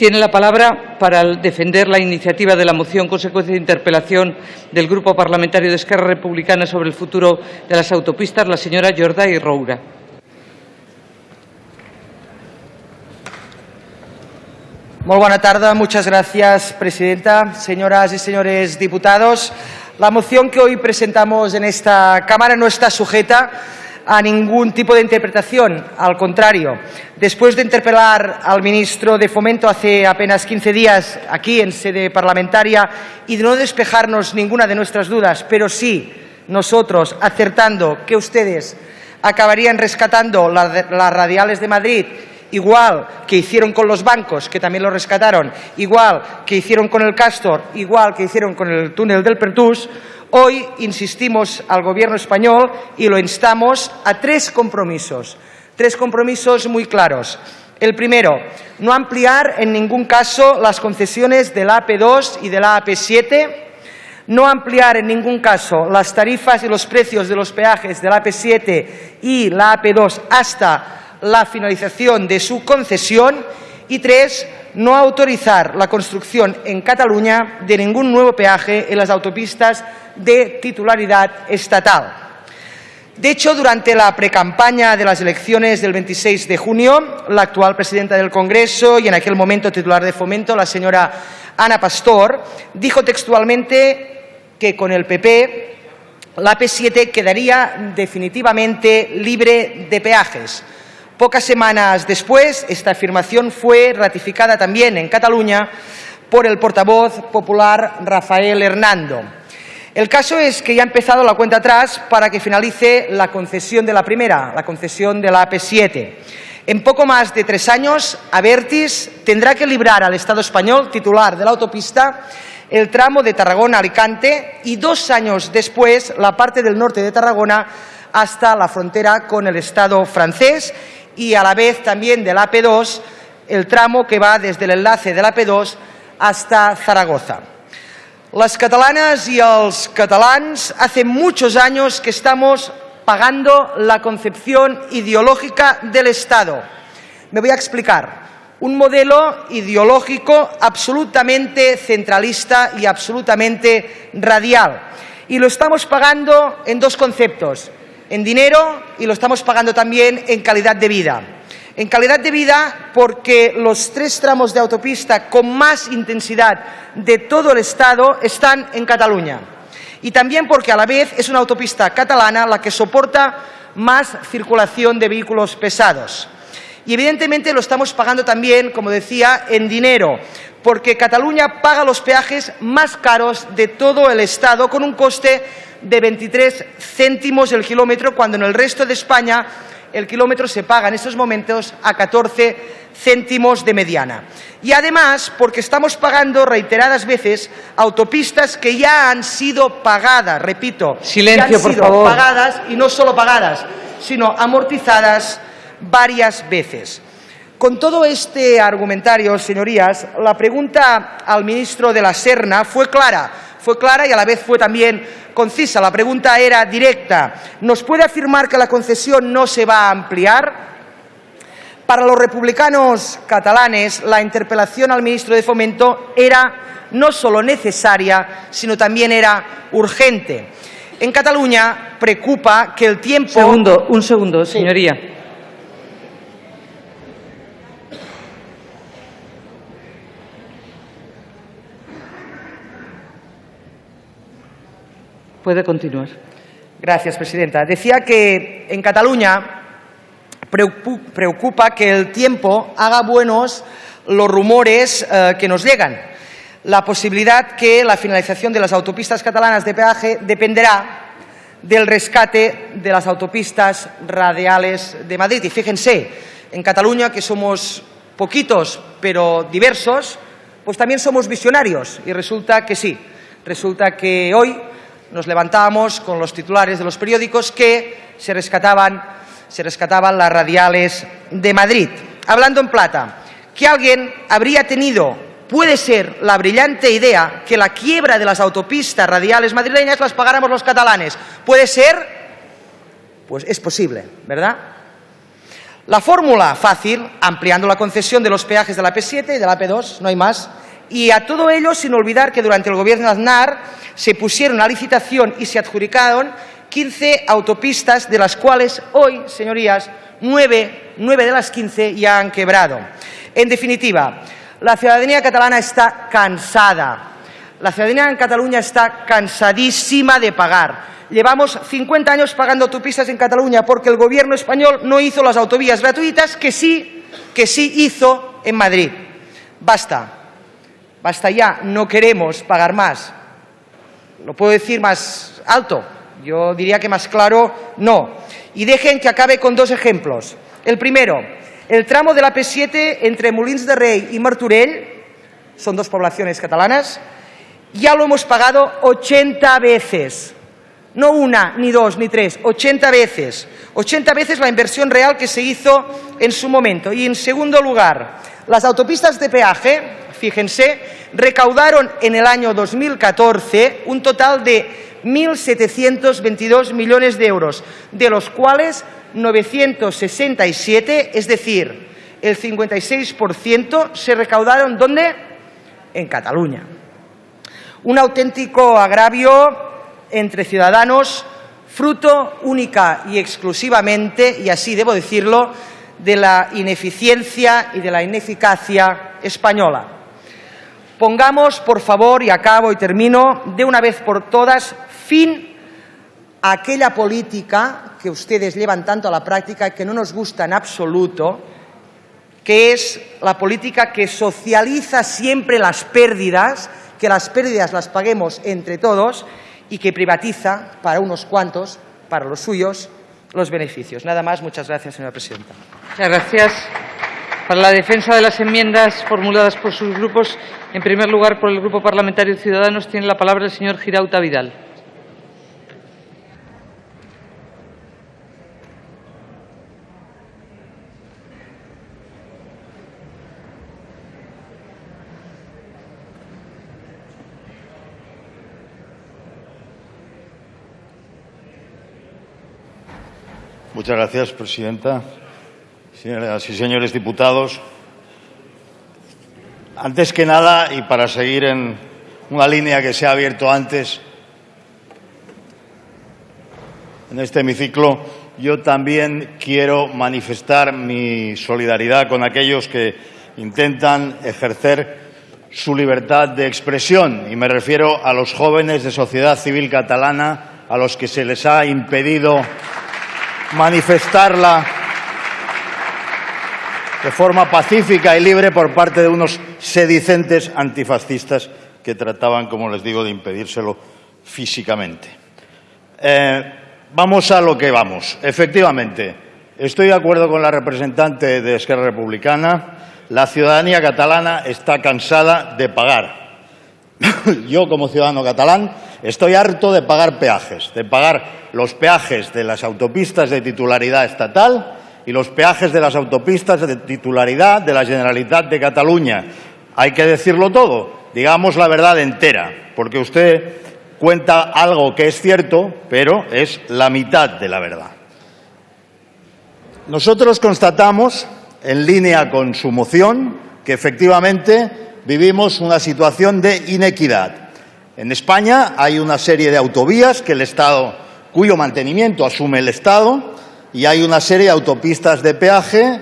Tiene la palabra para defender la iniciativa de la moción consecuencia de interpelación del Grupo Parlamentario de Esquerra Republicana sobre el futuro de las autopistas, la señora Jordà Roura. Muy buena tarde, muchas gracias, presidenta. Señoras y señores diputados, la moción que hoy presentamos en esta Cámara no está sujeta a ningún tipo de interpretación. Al contrario, después de interpelar al ministro de Fomento hace apenas 15 días aquí en sede parlamentaria y de no despejarnos ninguna de nuestras dudas, pero sí nosotros acertando que ustedes acabarían rescatando las radiales de Madrid, igual que hicieron con los bancos, que también lo rescataron, igual que hicieron con el Castor, igual que hicieron con el túnel del Pertús, hoy insistimos al Gobierno español y lo instamos a tres compromisos muy claros. El primero, no ampliar en ningún caso las concesiones de la AP2 y de la AP7, no ampliar en ningún caso las tarifas y los precios de los peajes de la AP7 y la AP2 hasta la finalización de su concesión y tres, no autorizar la construcción en Cataluña de ningún nuevo peaje en las autopistas de titularidad estatal. De hecho, durante la precampaña de las elecciones del 26 de junio, la actual presidenta del Congreso y en aquel momento titular de Fomento, la señora Ana Pastor, dijo textualmente que con el PP la AP7 quedaría definitivamente libre de peajes. Pocas semanas después, esta afirmación fue ratificada también en Cataluña por el portavoz popular Rafael Hernando. El caso es que ya ha empezado la cuenta atrás para que finalice la concesión de la primera, la concesión de la AP7. En poco más de 3 años, Abertis tendrá que librar al Estado español, titular de la autopista, el tramo de Tarragona a Alicante y 2 años después la parte del norte de Tarragona hasta la frontera con el Estado francés y a la vez también de la AP2, el tramo que va desde el enlace de la AP2 hasta Zaragoza. Las catalanas y los catalans hace muchos años que estamos pagando la concepción ideológica del Estado. Me voy a explicar. Un modelo ideológico absolutamente centralista y absolutamente radial. Y lo estamos pagando en dos conceptos. En dinero y lo estamos pagando también en calidad de vida. En calidad de vida porque los 3 tramos de autopista con más intensidad de todo el Estado están en Cataluña. Y también porque a la vez es una autopista catalana la que soporta más circulación de vehículos pesados. Y evidentemente lo estamos pagando también, como decía, en dinero, porque Cataluña paga los peajes más caros de todo el Estado con un coste de 23 céntimos el kilómetro, cuando en el resto de España el kilómetro se paga en estos momentos a 14 céntimos de mediana. Y además, porque estamos pagando reiteradas veces autopistas que ya han sido pagadas, repito, silencio, por favor, pagadas y no solo pagadas, sino amortizadas varias veces. Con todo este argumentario, señorías, la pregunta al ministro de la Serna fue clara y a la vez fue también concisa. La pregunta era directa. ¿Nos puede afirmar que la concesión no se va a ampliar? Para los republicanos catalanes, la interpelación al ministro de Fomento era no solo necesaria, sino también era urgente. En Cataluña preocupa que el tiempo... Un segundo, señoría. Sí. Puede continuar. Gracias, presidenta. Decía que en Cataluña preocupa que el tiempo haga buenos los rumores que nos llegan. La posibilidad que la finalización de las autopistas catalanas de peaje dependerá del rescate de las autopistas radiales de Madrid. Y fíjense, en Cataluña, que somos poquitos pero diversos, pues también somos visionarios. Y resulta que sí, resulta que hoy nos levantábamos con los titulares de los periódicos que se rescataban las radiales de Madrid. Hablando en plata, que alguien habría tenido, puede ser, la brillante idea que la quiebra de las autopistas radiales madrileñas las pagáramos los catalanes. ¿Puede ser? Pues es posible, ¿verdad? La fórmula fácil, ampliando la concesión de los peajes de la AP7 y de la AP2, no hay más. Y a todo ello sin olvidar que durante el gobierno de Aznar se pusieron a licitación y se adjudicaron 15 autopistas, de las cuales hoy, señorías, 9 de las 15 ya han quebrado. En definitiva, la ciudadanía catalana está cansada. La ciudadanía en Cataluña está cansadísima de pagar. Llevamos 50 años pagando autopistas en Cataluña porque el gobierno español no hizo las autovías gratuitas que sí hizo en Madrid. Basta ya, no queremos pagar más. ¿Lo puedo decir más alto? Yo diría que más claro, no. Y dejen que acabe con 2 ejemplos. El primero, el tramo de la AP7 entre Molins de Rei y Martorell, son 2 poblaciones catalanas, ya lo hemos pagado 80 veces. No 1, ni 2, ni 3, 80 veces. 80 veces la inversión real que se hizo en su momento. Y en segundo lugar, las autopistas de peaje, fíjense, recaudaron en el año 2014 un total de 1.722 millones de euros, de los cuales 967, es decir, el 56%, se recaudaron ¿dónde? En Cataluña. Un auténtico agravio entre ciudadanos, fruto única y exclusivamente, y así debo decirlo, de la ineficiencia y de la ineficacia española. Pongamos, por favor, y acabo y termino, de una vez por todas, fin a aquella política que ustedes llevan tanto a la práctica y que no nos gusta en absoluto, que es la política que socializa siempre las pérdidas, que las pérdidas las paguemos entre todos, y que privatiza para unos cuantos, para los suyos, los beneficios. Nada más. Muchas gracias, señora presidenta. Muchas gracias. Para la defensa de las enmiendas formuladas por sus grupos, en primer lugar, por el Grupo Parlamentario de Ciudadanos, tiene la palabra el señor Girauta Vidal. Muchas gracias, presidenta. Señoras y señores diputados, antes que nada, y para seguir en una línea que se ha abierto antes en este hemiciclo, yo también quiero manifestar mi solidaridad con aquellos que intentan ejercer su libertad de expresión, y me refiero a los jóvenes de Sociedad Civil Catalana, a los que se les ha impedido manifestarla de forma pacífica y libre por parte de unos sedicentes antifascistas que trataban, como les digo, de impedírselo físicamente. Vamos a lo que vamos. Efectivamente, estoy de acuerdo con la representante de Esquerra Republicana. La ciudadanía catalana está cansada de pagar. Yo, como ciudadano catalán, estoy harto de pagar peajes, de pagar los peajes de las autopistas de titularidad estatal y los peajes de las autopistas de titularidad de la Generalitat de Cataluña. Hay que decirlo todo, digamos la verdad entera, porque usted cuenta algo que es cierto, pero es la mitad de la verdad. Nosotros constatamos, en línea con su moción, que efectivamente vivimos una situación de inequidad. En España hay una serie de autovías que cuyo mantenimiento asume el Estado, y hay una serie de autopistas de peaje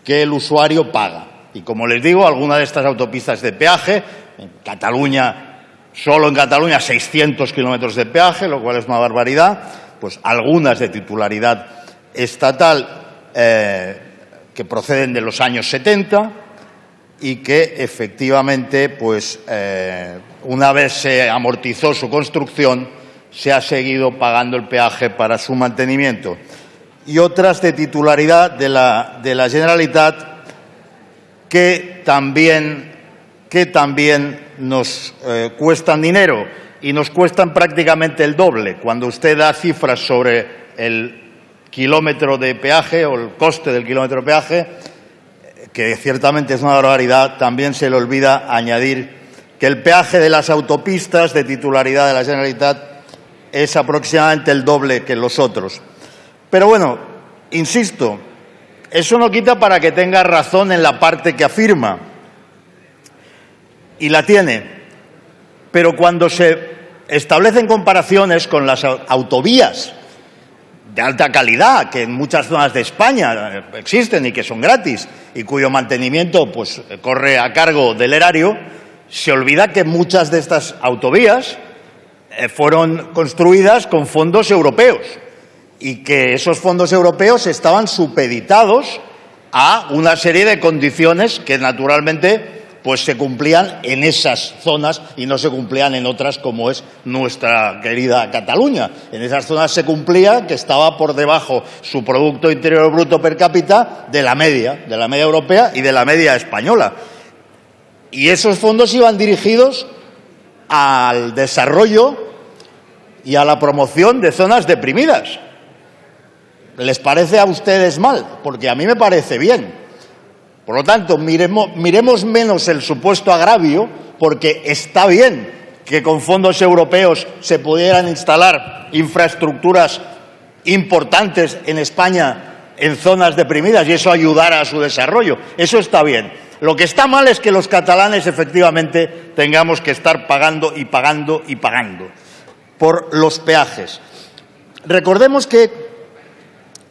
que el usuario paga. Y como les digo, algunas de estas autopistas de peaje, en Cataluña, solo en Cataluña 600 kilómetros de peaje, lo cual es una barbaridad, pues algunas de titularidad estatal que proceden de los años 70 y que efectivamente, pues una vez se amortizó su construcción, se ha seguido pagando el peaje para su mantenimiento. Y otras de titularidad de la Generalitat que también nos cuestan dinero, y nos cuestan prácticamente el doble. Cuando usted da cifras sobre el kilómetro de peaje o el coste del kilómetro de peaje, que ciertamente es una barbaridad, también se le olvida añadir que el peaje de las autopistas de titularidad de la Generalitat es aproximadamente el doble que los otros. Pero bueno, insisto, Eso no quita para que tenga razón en la parte que afirma, y la tiene, pero cuando se establecen comparaciones con las autovías de alta calidad que en muchas zonas de España existen y que son gratis y cuyo mantenimiento pues corre a cargo del erario, se olvida que muchas de estas autovías fueron construidas con fondos europeos y que esos fondos europeos estaban supeditados a una serie de condiciones que naturalmente pues se cumplían en esas zonas y no se cumplían en otras como es nuestra querida Cataluña. En esas zonas se cumplía que estaba por debajo su Producto Interior Bruto per cápita de la media europea y de la media española. Y esos fondos iban dirigidos al desarrollo y a la promoción de zonas deprimidas. ¿Les parece a ustedes mal? Porque a mí me parece bien. Por lo tanto, miremos menos el supuesto agravio, porque está bien que con fondos europeos se pudieran instalar infraestructuras importantes en España en zonas deprimidas y eso ayudara a su desarrollo. Eso está bien. Lo que está mal es que los catalanes efectivamente tengamos que estar pagando y pagando y pagando por los peajes. Recordemos que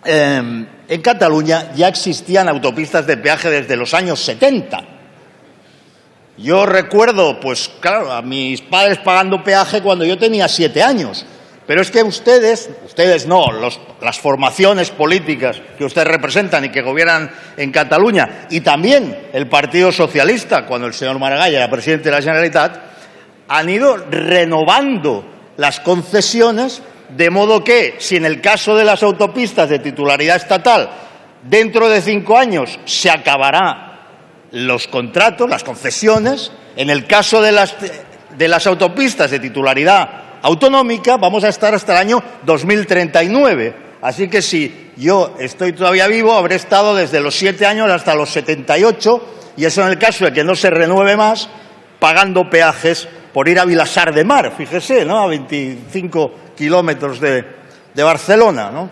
en Cataluña ya existían autopistas de peaje desde los años 70. Yo recuerdo, pues claro, a mis padres pagando peaje cuando yo tenía 7 años. Pero es que ustedes no, las formaciones políticas que ustedes representan y que gobiernan en Cataluña, y también el Partido Socialista, cuando el señor Maragall era presidente de la Generalitat, han ido renovando las concesiones. De modo que, si en el caso de las autopistas de titularidad estatal, dentro de 5 años se acabarán los contratos, las concesiones, en el caso de las autopistas de titularidad autonómica vamos a estar hasta el año 2039. Así que si yo estoy todavía vivo, habré estado desde los 7 años hasta los 78, y eso en el caso de que no se renueve más, pagando peajes por ir a Vilassar de Mar, fíjese, ¿no?, a 25 kilómetros de Barcelona, ¿no?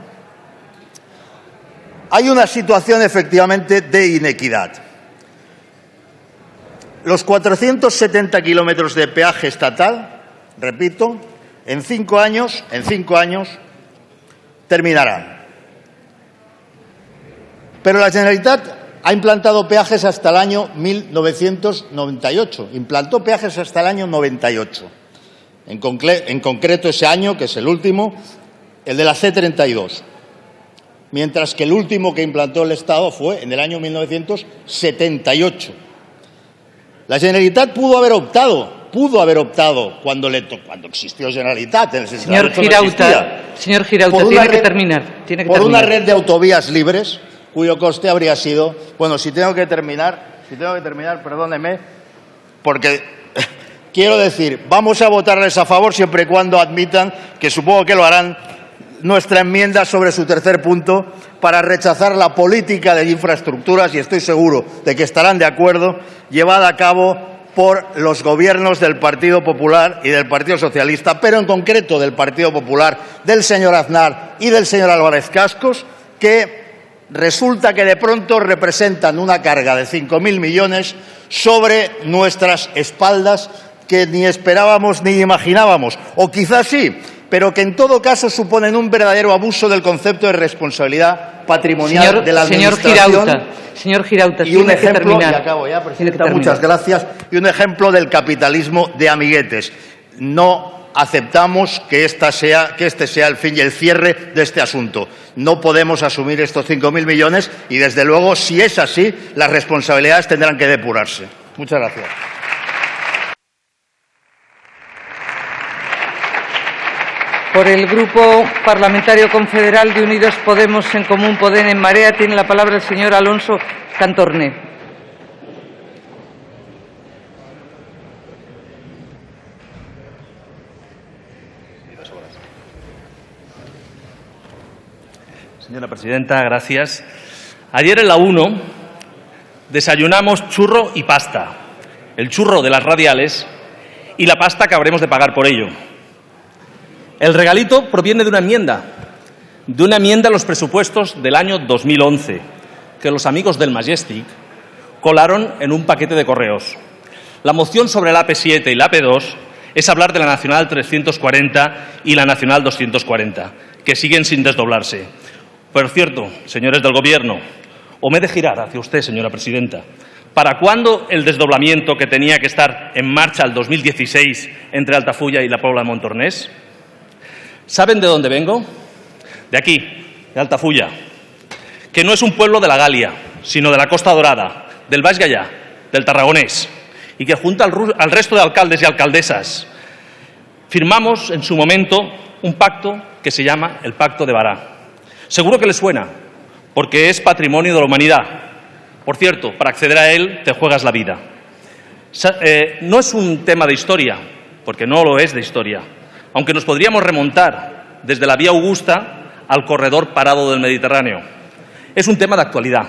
Hay una situación efectivamente de inequidad. Los 470 kilómetros de peaje estatal, repito, en 5 años terminarán. Pero la Generalitat ha implantado peajes hasta el año 1998. Implantó peajes hasta el año 98. En concreto ese año, que es el último, el de la C32. Mientras que el último que implantó el Estado fue en el año 1978. La Generalitat pudo haber optado cuando existió Generalitat. En el señor Girauta, tiene que terminar. Por una red de autovías libres, cuyo coste habría sido... Bueno, si tengo que terminar, perdóneme, porque quiero decir, vamos a votarles a favor siempre y cuando admitan, que supongo que lo harán, nuestra enmienda sobre su tercer punto para rechazar la política de infraestructuras, y estoy seguro de que estarán de acuerdo, llevada a cabo por los gobiernos del Partido Popular y del Partido Socialista, pero en concreto del Partido Popular, del señor Aznar y del señor Álvarez Cascos, que resulta que de pronto representan una carga de 5.000 millones sobre nuestras espaldas que ni esperábamos ni imaginábamos, o quizás sí, pero que en todo caso suponen un verdadero abuso del concepto de responsabilidad patrimonial de la Administración. Señor Girauta, y un ejemplo, y acabo ya, Presidenta, muchas gracias, y un ejemplo del capitalismo de amiguetes. No aceptamos que este sea el fin y el cierre de este asunto. No podemos asumir estos 5.000 millones y, desde luego, si es así, las responsabilidades tendrán que depurarse. Muchas gracias. Por el Grupo Parlamentario Confederal de Unidos Podemos, En Común Podem, En Marea, tiene la palabra el señor Alonso Cantorné. Señora presidenta, gracias. Ayer en la 1 desayunamos churro y pasta. El churro de las radiales y la pasta que habremos de pagar por ello. El regalito proviene de una enmienda a los presupuestos del año 2011, que los amigos del Majestic colaron en un paquete de correos. La moción sobre la AP7 y la AP2 es hablar de la Nacional 340 y la Nacional 240, que siguen sin desdoblarse. Por cierto, señores del Gobierno, o me he de girar hacia usted, señora presidenta, ¿para cuándo el desdoblamiento que tenía que estar en marcha el 2016 entre Altafulla y la Pobla de Montornès? ¿Saben de dónde vengo? De aquí, de Altafulla, que no es un pueblo de la Galia, sino de la Costa Dorada, del Baix Gaià, del Tarragonés, y que junto al resto de alcaldes y alcaldesas firmamos en su momento un pacto que se llama el Pacto de Bará. Seguro que les suena, porque es patrimonio de la humanidad. Por cierto, para acceder a él te juegas la vida. No es un tema de historia, porque no lo es de historia, aunque nos podríamos remontar desde la Vía Augusta al corredor parado del Mediterráneo. Es un tema de actualidad,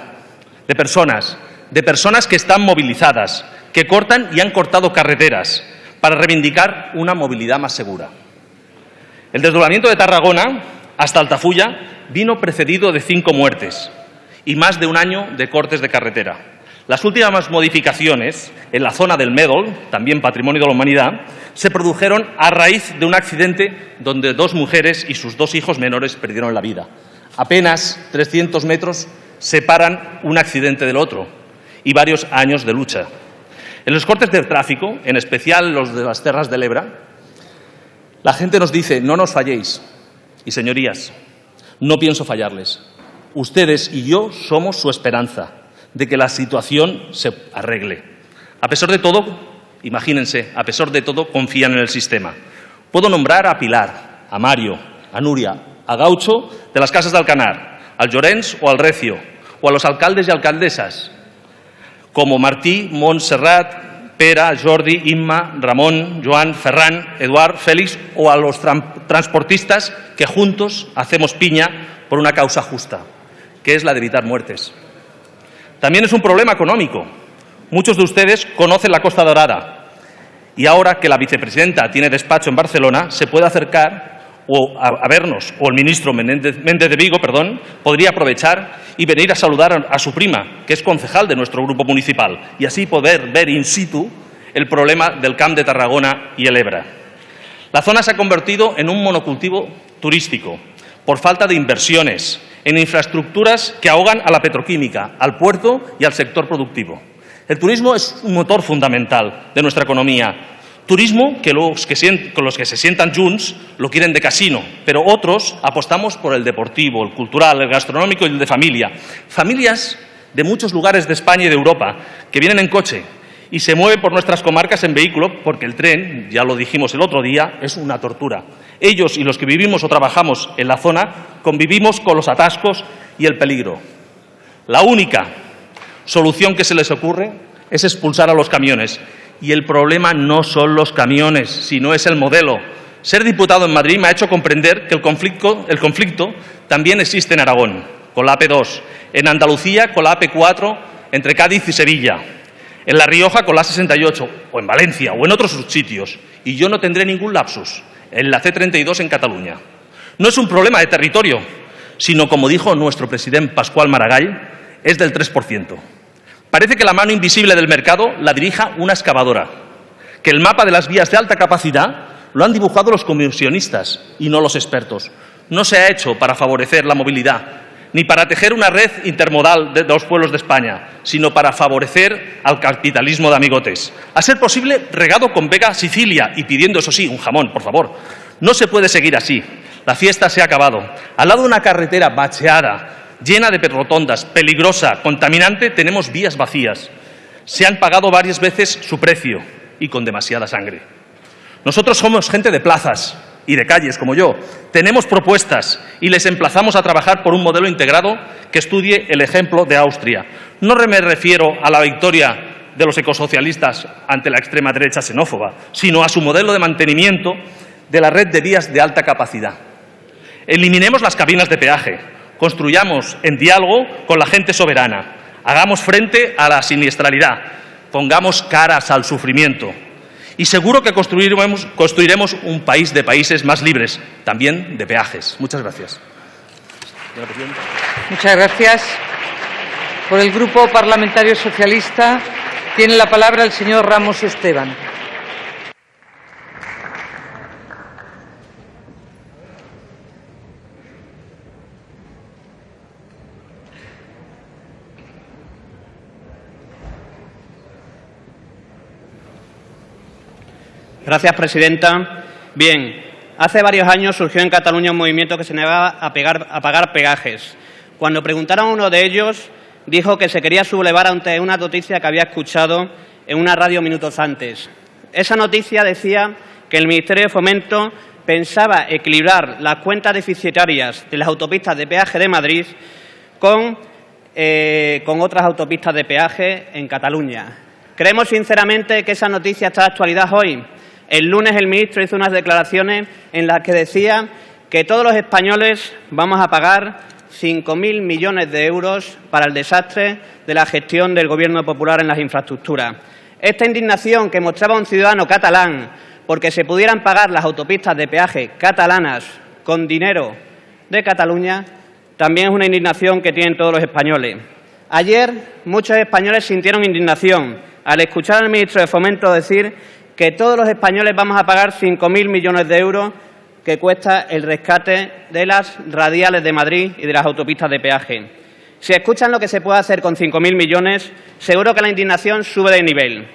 de personas que están movilizadas, que cortan y han cortado carreteras para reivindicar una movilidad más segura. El desdoblamiento de Tarragona hasta Altafulla vino precedido de 5 muertes y más de un año de cortes de carretera. Las últimas modificaciones en la zona del Médol, también patrimonio de la humanidad, se produjeron a raíz de un accidente donde 2 mujeres y sus 2 hijos menores perdieron la vida. Apenas 300 metros separan un accidente del otro y varios años de lucha. En los cortes de tráfico, en especial los de las Terras de l'Ebre, la gente nos dice, no nos falléis. Y señorías, no pienso fallarles. Ustedes y yo somos su esperanza de que la situación se arregle. A pesar de todo, imagínense, a pesar de todo, confían en el sistema. Puedo nombrar a Pilar, a Mario, a Nuria, a Gaucho de las Casas de Alcanar, al Llorenç o al Recio, o a los alcaldes y alcaldesas, como Martí, Montserrat, Pera, Jordi, Imma, Ramón, Joan, Ferran, Eduard, Félix o a los transportistas que juntos hacemos piña por una causa justa, que es la de evitar muertes. También es un problema económico. Muchos de ustedes conocen la Costa Dorada y ahora que la vicepresidenta tiene despacho en Barcelona, se puede acercar a vernos, o el ministro Méndez de Vigo, podría aprovechar y venir a saludar a su prima, que es concejal de nuestro grupo municipal, y así poder ver in situ el problema del Camp de Tarragona y el Ebre. La zona se ha convertido en un monocultivo turístico por falta de inversiones en infraestructuras que ahogan a la petroquímica, al puerto y al sector productivo. El turismo es un motor fundamental de nuestra economía. Turismo que con los que se sientan junts lo quieren de casino, pero otros apostamos por el deportivo, el cultural, el gastronómico y el de familia. Familias de muchos lugares de España y de Europa que vienen en coche y se mueven por nuestras comarcas en vehículo porque el tren, ya lo dijimos el otro día, es una tortura. Ellos y los que vivimos o trabajamos en la zona convivimos con los atascos y el peligro. La única solución que se les ocurre es expulsar a los camiones. Y el problema no son los camiones, sino es el modelo. Ser diputado en Madrid me ha hecho comprender que el conflicto también existe en Aragón, con la AP2, en Andalucía con la AP4 entre Cádiz y Sevilla, en La Rioja con la A68, o en Valencia, o en otros sitios. Y yo no tendré ningún lapsus, en la C32 en Cataluña. No es un problema de territorio, sino, como dijo nuestro presidente Pascual Maragall, es del 3%. Parece que la mano invisible del mercado la dirija una excavadora, que el mapa de las vías de alta capacidad lo han dibujado los comisionistas y no los expertos. No se ha hecho para favorecer la movilidad, ni para tejer una red intermodal de los pueblos de España, sino para favorecer al capitalismo de amigotes. A ser posible, regado con Vega Sicilia y pidiendo, eso sí, un jamón, por favor. No se puede seguir así. La fiesta se ha acabado. Al lado de una carretera bacheada, llena de rotondas, peligrosa, contaminante, tenemos vías vacías. Se han pagado varias veces su precio y con demasiada sangre. Nosotros somos gente de plazas y de calles, como yo. Tenemos propuestas y les emplazamos a trabajar por un modelo integrado que estudie el ejemplo de Austria. No me refiero a la victoria de los ecosocialistas ante la extrema derecha xenófoba, sino a su modelo de mantenimiento de la red de vías de alta capacidad. Eliminemos las cabinas de peaje. Construyamos en diálogo con la gente soberana, hagamos frente a la siniestralidad, pongamos caras al sufrimiento y seguro que construiremos un país de países más libres, también de peajes. Muchas gracias. Muchas gracias. Por el Grupo Parlamentario Socialista tiene la palabra el señor Ramos Esteban. Gracias, presidenta. Bien, hace varios años surgió en Cataluña un movimiento que se negaba a pagar peajes. Cuando preguntaron a uno de ellos, dijo que se quería sublevar ante una noticia que había escuchado en una radio minutos antes. Esa noticia decía que el Ministerio de Fomento pensaba equilibrar las cuentas deficitarias de las autopistas de peaje de Madrid con otras autopistas de peaje en Cataluña. Creemos sinceramente que esa noticia está de actualidad hoy. El lunes el ministro hizo unas declaraciones en las que decía que todos los españoles vamos a pagar 5.000 millones de euros para el desastre de la gestión del Gobierno popular en las infraestructuras. Esta indignación que mostraba un ciudadano catalán porque se pudieran pagar las autopistas de peaje catalanas con dinero de Cataluña también es una indignación que tienen todos los españoles. Ayer muchos españoles sintieron indignación al escuchar al ministro de Fomento decir que todos los españoles vamos a pagar 5.000 millones de euros que cuesta el rescate de las radiales de Madrid y de las autopistas de peaje. Si escuchan lo que se puede hacer con 5.000 millones, seguro que la indignación sube de nivel.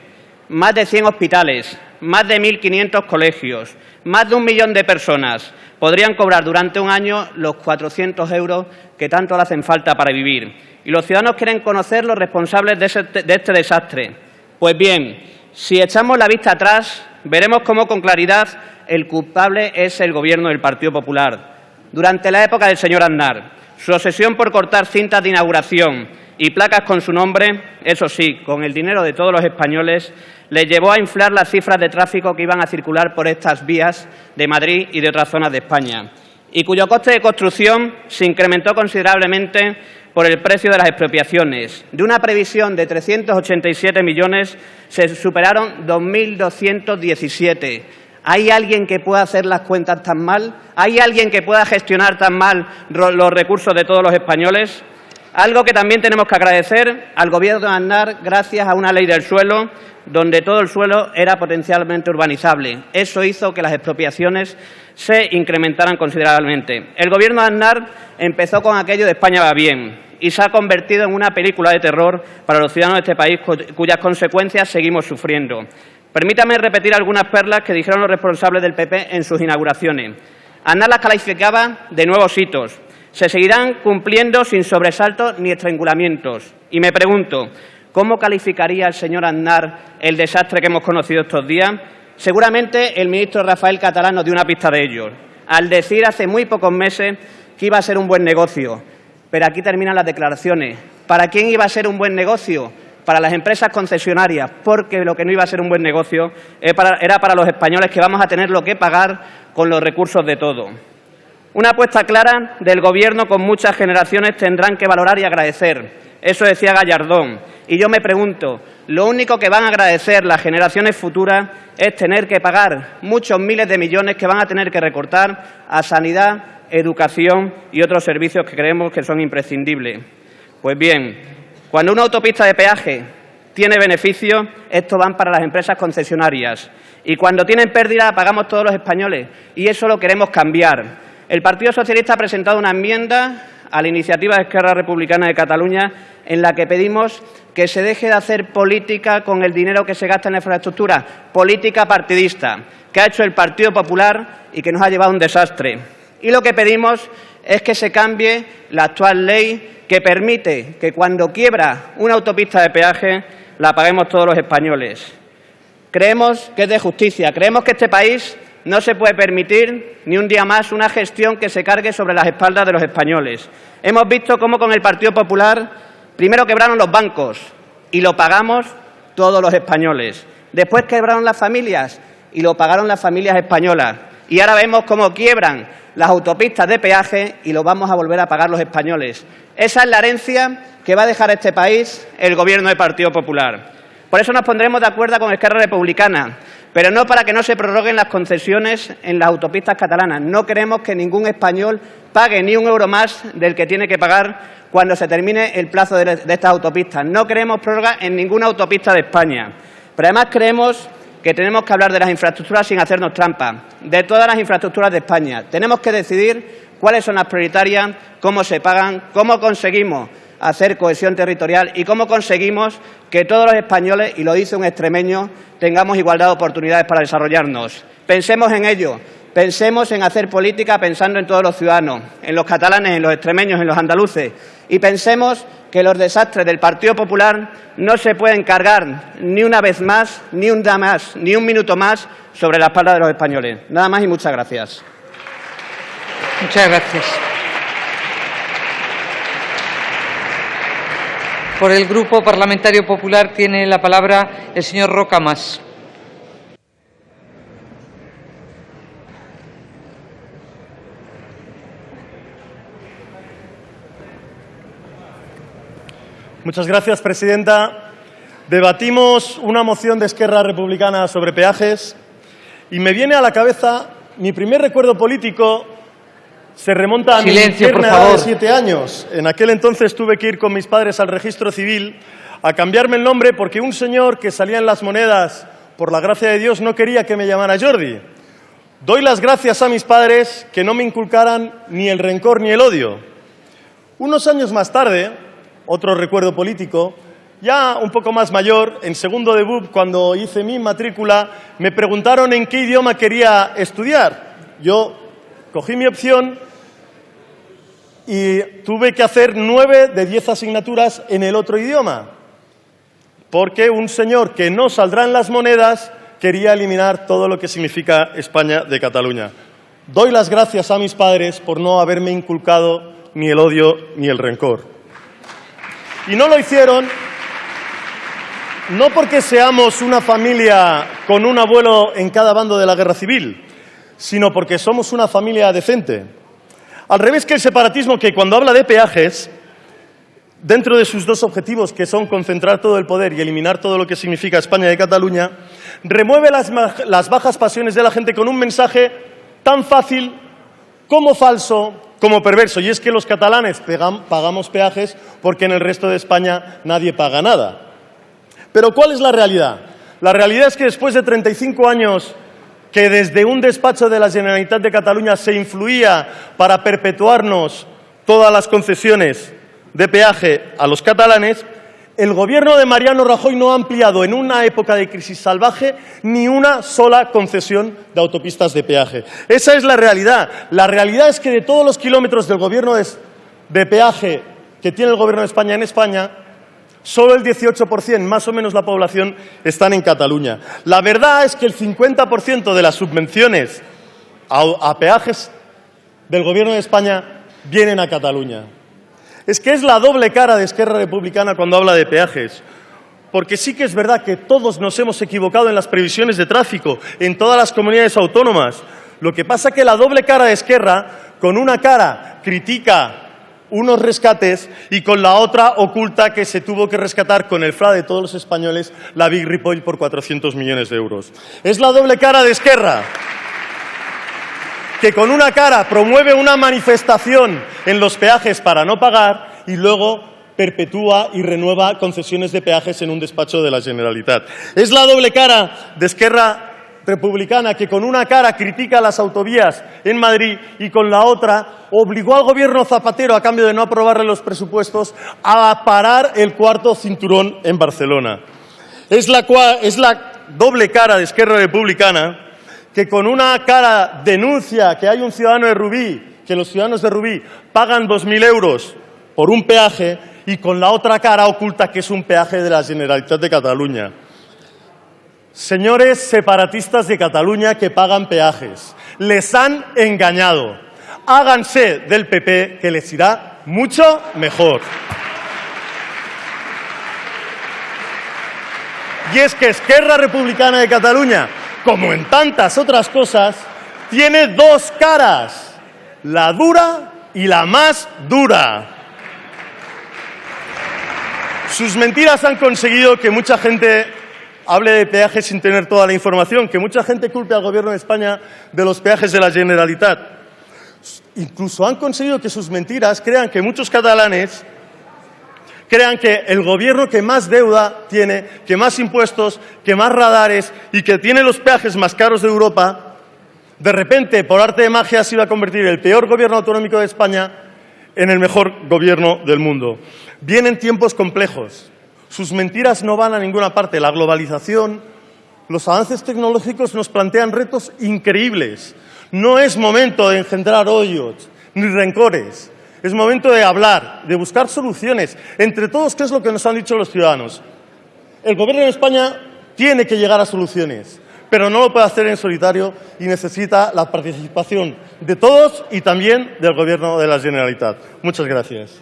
Más de 100 hospitales, más de 1.500 colegios, más de 1 millón de personas podrían cobrar durante un año los 400 euros que tanto le hacen falta para vivir. Y los ciudadanos quieren conocer los responsables de este desastre. Pues bien, si echamos la vista atrás, veremos cómo con claridad el culpable es el Gobierno del Partido Popular. Durante la época del señor Aznar, su obsesión por cortar cintas de inauguración y placas con su nombre, eso sí, con el dinero de todos los españoles, le llevó a inflar las cifras de tráfico que iban a circular por estas vías de Madrid y de otras zonas de España, y cuyo coste de construcción se incrementó considerablemente por el precio de las expropiaciones. De una previsión de 387 millones, se superaron 2.217. ¿Hay alguien que pueda hacer las cuentas tan mal? ¿Hay alguien que pueda gestionar tan mal los recursos de todos los españoles? Algo que también tenemos que agradecer al Gobierno de Aznar gracias a una ley del suelo donde todo el suelo era potencialmente urbanizable. Eso hizo que las expropiaciones se incrementaran considerablemente. El Gobierno de Aznar empezó con aquello de España va bien y se ha convertido en una película de terror para los ciudadanos de este país cuyas consecuencias seguimos sufriendo. Permítame repetir algunas perlas que dijeron los responsables del PP en sus inauguraciones. Aznar las calificaba de nuevos hitos. Se seguirán cumpliendo sin sobresaltos ni estrangulamientos. Y me pregunto, ¿cómo calificaría el señor Aznar el desastre que hemos conocido estos días? Seguramente el ministro Rafael Catalán nos dio una pista de ello, al decir hace muy pocos meses que iba a ser un buen negocio. Pero aquí terminan las declaraciones. ¿Para quién iba a ser un buen negocio? Para las empresas concesionarias, porque lo que no iba a ser un buen negocio era para los españoles que vamos a tener lo que pagar con los recursos de todo. Una apuesta clara del Gobierno con muchas generaciones tendrán que valorar y agradecer. Eso decía Gallardón. Y yo me pregunto, lo único que van a agradecer las generaciones futuras es tener que pagar muchos miles de millones que van a tener que recortar a sanidad, educación y otros servicios que creemos que son imprescindibles. Pues bien, cuando una autopista de peaje tiene beneficios, estos van para las empresas concesionarias. Y cuando tienen pérdida, pagamos todos los españoles. Y eso lo queremos cambiar. El Partido Socialista ha presentado una enmienda a la iniciativa de Esquerra Republicana de Cataluña en la que pedimos que se deje de hacer política con el dinero que se gasta en la infraestructura, política partidista, que ha hecho el Partido Popular y que nos ha llevado a un desastre. Y lo que pedimos es que se cambie la actual ley que permite que cuando quiebra una autopista de peaje la paguemos todos los españoles. Creemos que es de justicia, creemos que este país no se puede permitir ni un día más una gestión que se cargue sobre las espaldas de los españoles. Hemos visto cómo con el Partido Popular primero quebraron los bancos y lo pagamos todos los españoles. Después quebraron las familias y lo pagaron las familias españolas. Y ahora vemos cómo quiebran las autopistas de peaje y lo vamos a volver a pagar los españoles. Esa es la herencia que va a dejar este país el Gobierno del Partido Popular. Por eso nos pondremos de acuerdo con Esquerra Republicana, pero no para que no se prorroguen las concesiones en las autopistas catalanas. No queremos que ningún español pague ni un euro más del que tiene que pagar cuando se termine el plazo de estas autopistas. No queremos prórroga en ninguna autopista de España. Pero además creemos que tenemos que hablar de las infraestructuras sin hacernos trampa, de todas las infraestructuras de España. Tenemos que decidir cuáles son las prioritarias, cómo se pagan, cómo conseguimos hacer cohesión territorial y cómo conseguimos que todos los españoles, y lo dice un extremeño, tengamos igualdad de oportunidades para desarrollarnos. Pensemos en ello, pensemos en hacer política pensando en todos los ciudadanos, en los catalanes, en los extremeños, en los andaluces, y pensemos que los desastres del Partido Popular no se pueden cargar ni una vez más, ni un día más, ni un minuto más sobre la espalda de los españoles. Nada más y muchas gracias. Muchas gracias. Por el Grupo Parlamentario Popular tiene la palabra el señor Roca Mas. Muchas gracias, presidenta. Debatimos una moción de Esquerra Republicana sobre peajes y me viene a la cabeza mi primer recuerdo político. Se remonta a mi tierna edad de 7 años. En aquel entonces tuve que ir con mis padres al registro civil a cambiarme el nombre porque un señor que salía en las monedas, por la gracia de Dios, no quería que me llamara Jordi. Doy las gracias a mis padres que no me inculcaran ni el rencor ni el odio. Unos años más tarde, otro recuerdo político, ya un poco más mayor, en segundo de BUP, cuando hice mi matrícula, me preguntaron en qué idioma quería estudiar. Yo cogí mi opción y tuve que hacer 9 de 10 asignaturas en el otro idioma, porque un señor que no saldrá en las monedas quería eliminar todo lo que significa España de Cataluña. Doy las gracias a mis padres por no haberme inculcado ni el odio ni el rencor. Y no lo hicieron no porque seamos una familia con un abuelo en cada bando de la guerra civil, sino porque somos una familia decente. Al revés que el separatismo, que cuando habla de peajes, dentro de sus dos objetivos, que son concentrar todo el poder y eliminar todo lo que significa España de Cataluña, remueve las bajas pasiones de la gente con un mensaje tan fácil como falso como perverso, y es que los catalanes pagamos peajes porque en el resto de España nadie paga nada. Pero ¿cuál es la realidad? La realidad es que después de 35 años que desde un despacho de la Generalitat de Cataluña se influía para perpetuarnos todas las concesiones de peaje a los catalanes, el gobierno de Mariano Rajoy no ha ampliado en una época de crisis salvaje ni una sola concesión de autopistas de peaje. Esa es la realidad. La realidad es que de todos los kilómetros del gobierno de peaje que tiene el gobierno de España en España, solo el 18%, más o menos la población, están en Cataluña. La verdad es que el 50% de las subvenciones a peajes del gobierno de España vienen a Cataluña. Es que es la doble cara de Esquerra Republicana cuando habla de peajes. Porque sí que es verdad que todos nos hemos equivocado en las previsiones de tráfico en todas las comunidades autónomas. Lo que pasa es que la doble cara de Esquerra, con una cara critica unos rescates y con la otra oculta que se tuvo que rescatar con el FRA de todos los españoles la Big Ripoll por 400 millones de euros. Es la doble cara de Esquerra, que con una cara promueve una manifestación en los peajes para no pagar y luego perpetúa y renueva concesiones de peajes en un despacho de la Generalitat. Es la doble cara de Esquerra Republicana, que con una cara critica las autovías en Madrid y con la otra obligó al gobierno Zapatero, a cambio de no aprobarle los presupuestos, a parar el cuarto cinturón en Barcelona. Es la doble cara de Esquerra Republicana, que con una cara denuncia que hay un ciudadano de Rubí, que los ciudadanos de Rubí pagan 2.000 euros por un peaje, y con la otra cara oculta que es un peaje de la Generalitat de Cataluña. Señores separatistas de Cataluña que pagan peajes, les han engañado. Háganse del PP, que les irá mucho mejor. Y es que Esquerra Republicana de Cataluña, como en tantas otras cosas, tiene dos caras, la dura y la más dura. Sus mentiras han conseguido que mucha gente hable de peajes sin tener toda la información, que mucha gente culpe al Gobierno de España de los peajes de la Generalitat. Incluso han conseguido que sus mentiras crean que muchos catalanes crean que el gobierno que más deuda tiene, que más impuestos, que más radares y que tiene los peajes más caros de Europa, de repente, por arte de magia, se iba a convertir el peor gobierno autonómico de España en el mejor gobierno del mundo. Vienen tiempos complejos. Sus mentiras no van a ninguna parte. La globalización, los avances tecnológicos nos plantean retos increíbles. No es momento de engendrar odios ni rencores. Es momento de hablar, de buscar soluciones. Entre todos, ¿qué es lo que nos han dicho los ciudadanos? El Gobierno de España tiene que llegar a soluciones, pero no lo puede hacer en solitario y necesita la participación de todos y también del Gobierno de la Generalitat. Muchas gracias.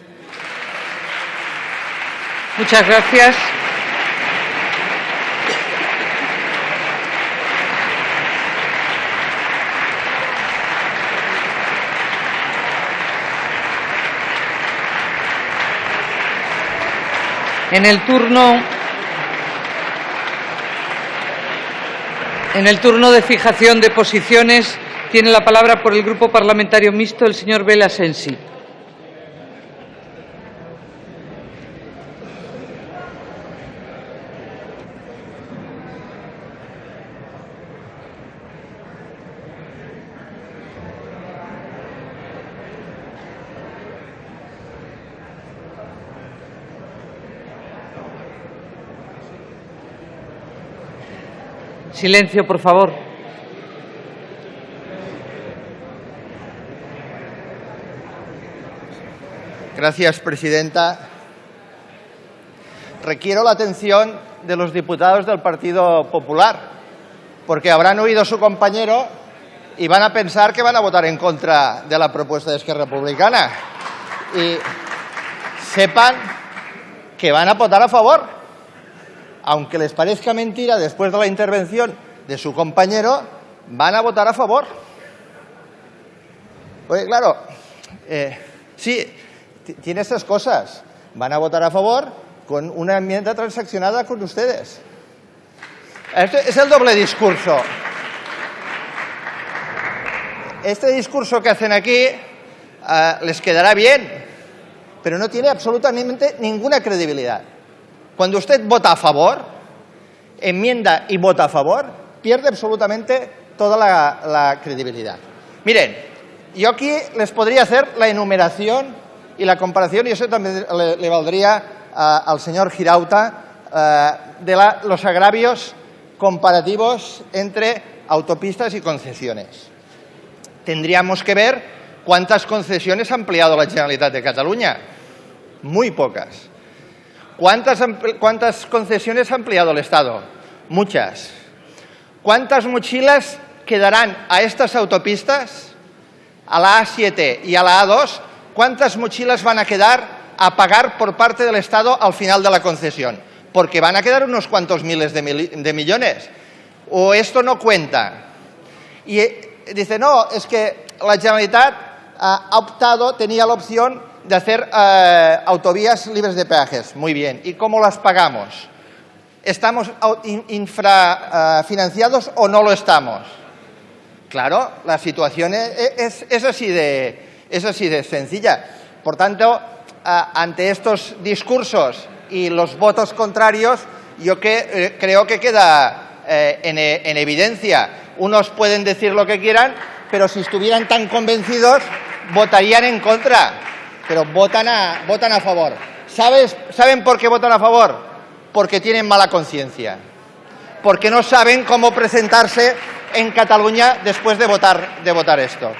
Muchas gracias. En el turno de fijación de posiciones tiene la palabra por el Grupo Parlamentario Mixto el señor Bela Sensi. Silencio, por favor. Gracias, presidenta. Requiero la atención de los diputados del Partido Popular, porque habrán oído a su compañero y van a pensar que van a votar en contra de la propuesta de Esquerra Republicana. Y sepan que van a votar a favor. Aunque les parezca mentira, después de la intervención de su compañero, van a votar a favor. Oye, claro, sí, tiene estas cosas. Van a votar a favor con una enmienda transaccionada con ustedes. Este es el doble discurso. Este discurso que hacen aquí les quedará bien, pero no tiene absolutamente ninguna credibilidad. Cuando usted vota a favor, enmienda y vota a favor, pierde absolutamente toda la credibilidad. Miren, yo aquí les podría hacer la enumeración y la comparación, y eso también le valdría al señor Girauta, de los agravios comparativos entre autopistas y concesiones. Tendríamos que ver cuántas concesiones ha ampliado la Generalitat de Cataluña. Muy pocas. ¿Cuántas concesiones ha ampliado el Estado? Muchas. ¿Cuántas mochilas quedarán a estas autopistas, a la A7 y a la A2? ¿Cuántas mochilas van a quedar a pagar por parte del Estado al final de la concesión? Porque van a quedar unos cuantos miles de millones. ¿O esto no cuenta? Y dice, no, es que la Generalitat ha optado, tenía la opción de hacer autovías libres de peajes. Muy bien. ¿Y cómo las pagamos? ¿Estamos infrafinanciados o no lo estamos? Claro, la situación es así de sencilla. Por tanto, ante estos discursos y los votos contrarios, yo creo que queda en evidencia. Unos pueden decir lo que quieran, pero si estuvieran tan convencidos, votarían en contra. Pero votan a favor. ¿Saben por qué votan a favor? Porque tienen mala conciencia. Porque no saben cómo presentarse en Cataluña después de votar esto.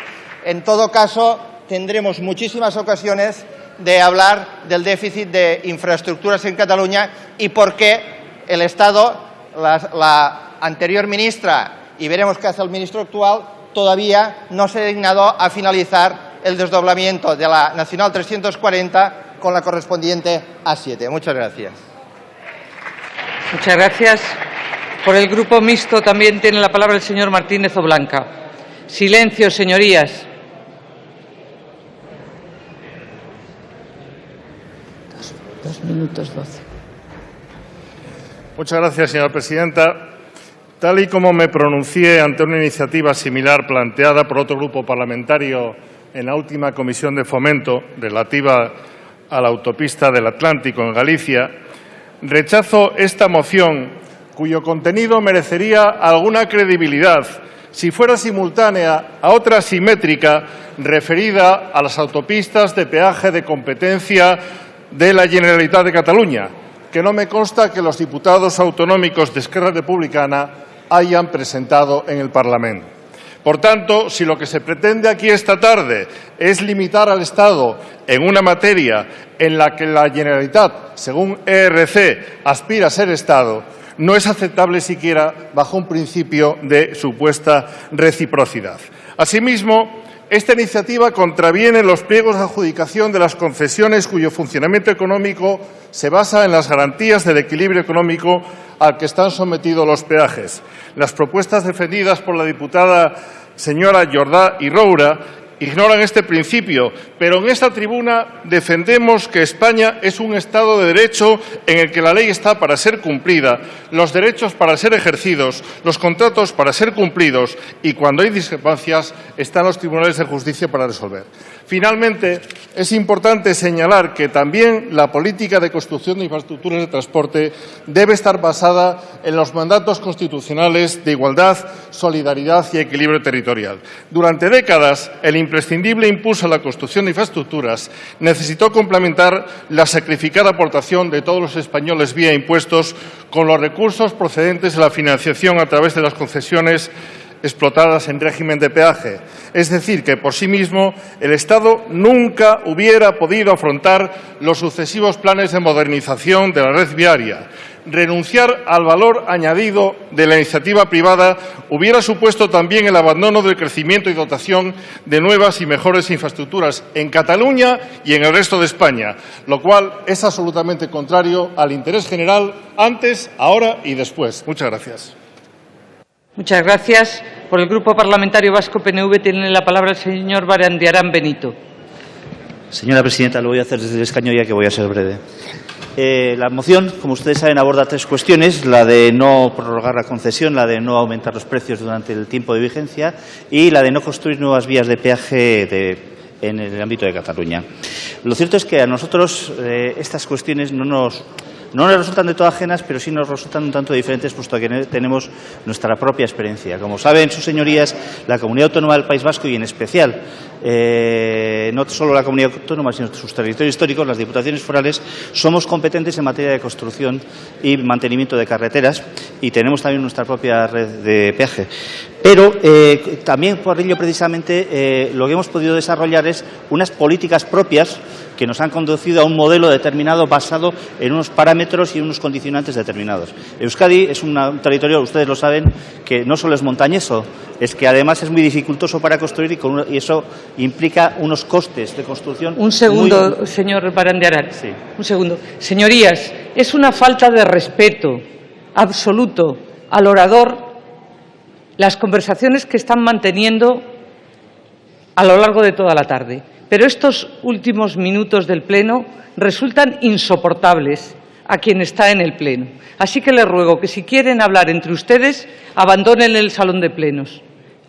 En todo caso, tendremos muchísimas ocasiones de hablar del déficit de infraestructuras en Cataluña y por qué el Estado, la anterior ministra, y veremos qué hace el ministro actual, todavía no se ha dignado a finalizar el desdoblamiento de la Nacional 340 con la correspondiente A7. Muchas gracias. Muchas gracias. Por el Grupo Mixto también tiene la palabra el señor Martínez Oblanca. Silencio, señorías. Dos minutos 12. Muchas gracias, señora presidenta. Tal y como me pronuncié ante una iniciativa similar planteada por otro grupo parlamentario en la última Comisión de Fomento relativa a la autopista del Atlántico en Galicia, rechazo esta moción, cuyo contenido merecería alguna credibilidad si fuera simultánea a otra simétrica referida a las autopistas de peaje de competencia de la Generalitat de Cataluña, que no me consta que los diputados autonómicos de Esquerra Republicana hayan presentado en el Parlamento. Por tanto, si lo que se pretende aquí esta tarde es limitar al Estado en una materia en la que la Generalitat, según ERC, aspira a ser Estado, no es aceptable siquiera bajo un principio de supuesta reciprocidad. Asimismo, esta iniciativa contraviene los pliegos de adjudicación de las concesiones cuyo funcionamiento económico se basa en las garantías del equilibrio económico al que están sometidos los peajes. Las propuestas defendidas por la diputada señora Jordá y Roura ignoran este principio, pero en esta tribuna defendemos que España es un Estado de Derecho en el que la ley está para ser cumplida, los derechos para ser ejercidos, los contratos para ser cumplidos y, cuando hay discrepancias, están los tribunales de justicia para resolver. Finalmente, es importante señalar que también la política de construcción de infraestructuras de transporte debe estar basada en los mandatos constitucionales de igualdad, solidaridad y equilibrio territorial. Durante décadas, el imprescindible impulso a la construcción de infraestructuras necesitó complementar la sacrificada aportación de todos los españoles vía impuestos con los recursos procedentes de la financiación a través de las concesiones explotadas en régimen de peaje. Es decir, que por sí mismo el Estado nunca hubiera podido afrontar los sucesivos planes de modernización de la red viaria. Renunciar al valor añadido de la iniciativa privada hubiera supuesto también el abandono del crecimiento y dotación de nuevas y mejores infraestructuras en Cataluña y en el resto de España, lo cual es absolutamente contrario al interés general antes, ahora y después. Muchas gracias. Muchas gracias. Por el Grupo Parlamentario Vasco PNV tiene la palabra el señor Barandiarán Benito. Señora presidenta, lo voy a hacer desde el escaño ya que voy a ser breve. La moción, como ustedes saben, aborda tres cuestiones: la de no prorrogar la concesión, la de no aumentar los precios durante el tiempo de vigencia y la de no construir nuevas vías de peaje en el ámbito de Cataluña. Lo cierto es que a nosotros estas cuestiones no nos resultan de todo ajenas, pero sí nos resultan un tanto diferentes, puesto que tenemos nuestra propia experiencia. Como saben sus señorías, la Comunidad Autónoma del País Vasco y, en especial, no solo la Comunidad Autónoma, sino sus territorios históricos, las diputaciones forales, somos competentes en materia de construcción y mantenimiento de carreteras y tenemos también nuestra propia red de peaje. Pero también por ello, precisamente, lo que hemos podido desarrollar es unas políticas propias que nos han conducido a un modelo determinado basado en unos parámetros y unos condicionantes determinados. Euskadi es un territorio, ustedes lo saben, que no solo es montañoso, es que además es muy dificultoso para construir y eso implica unos costes de construcción. Un segundo, señor Barandiarán. Sí. Un segundo. Señorías, es una falta de respeto absoluto al orador las conversaciones que están manteniendo a lo largo de toda la tarde. Pero estos últimos minutos del Pleno resultan insoportables a quien está en el Pleno. Así que les ruego que, si quieren hablar entre ustedes, abandonen el salón de plenos.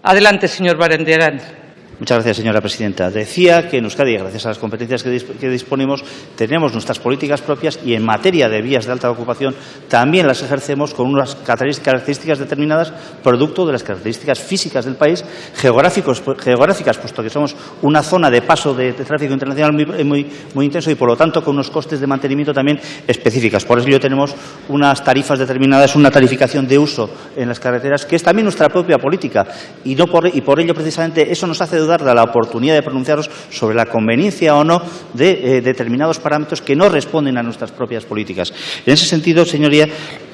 Adelante, señor Barandiarán. Muchas gracias, señora presidenta. Decía que en Euskadi, gracias a las competencias que disponemos, tenemos nuestras políticas propias y en materia de vías de alta ocupación también las ejercemos con unas características determinadas, producto de las características físicas del país, geográficas, puesto que somos una zona de paso de tráfico internacional muy intenso y, por lo tanto, con unos costes de mantenimiento también específicas. Por ello tenemos unas tarifas determinadas, una tarificación de uso en las carreteras, que es también nuestra propia política y por ello, precisamente, eso nos hace dudar de la oportunidad de pronunciarnos sobre la conveniencia o no de determinados parámetros que no responden a nuestras propias políticas. En ese sentido, señoría,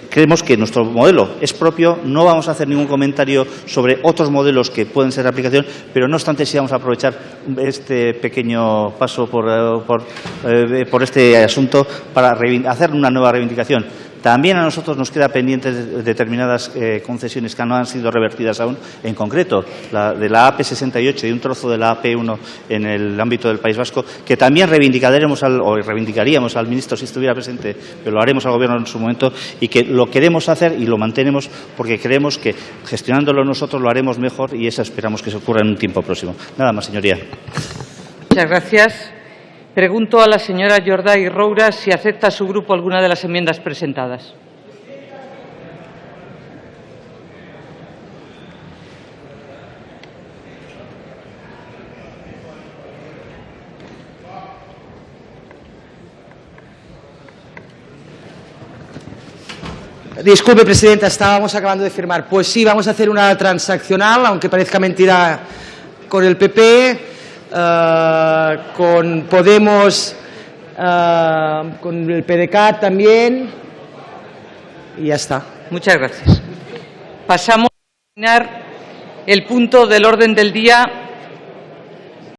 creemos que nuestro modelo es propio, no vamos a hacer ningún comentario sobre otros modelos que pueden ser de aplicación, pero no obstante sí vamos a aprovechar este pequeño paso por este asunto para hacer una nueva reivindicación. También a nosotros nos queda pendientes determinadas concesiones que no han sido revertidas aún, en concreto la de la AP68 y un trozo de la AP1 en el ámbito del País Vasco, que también reivindicaríamos al ministro si estuviera presente, pero lo haremos al Gobierno en su momento, y que lo queremos hacer y lo mantenemos porque creemos que gestionándolo nosotros lo haremos mejor, y eso esperamos que se ocurra en un tiempo próximo. Nada más, señoría. Muchas gracias. Pregunto a la señora Jordà Roura si acepta su grupo alguna de las enmiendas presentadas. Disculpe, presidenta, estábamos acabando de firmar. Pues sí, vamos a hacer una transaccional, aunque parezca mentira, con el PP, con Podemos, con el PDeCAT también, y ya está. Muchas gracias. Pasamos a terminar el punto del orden del día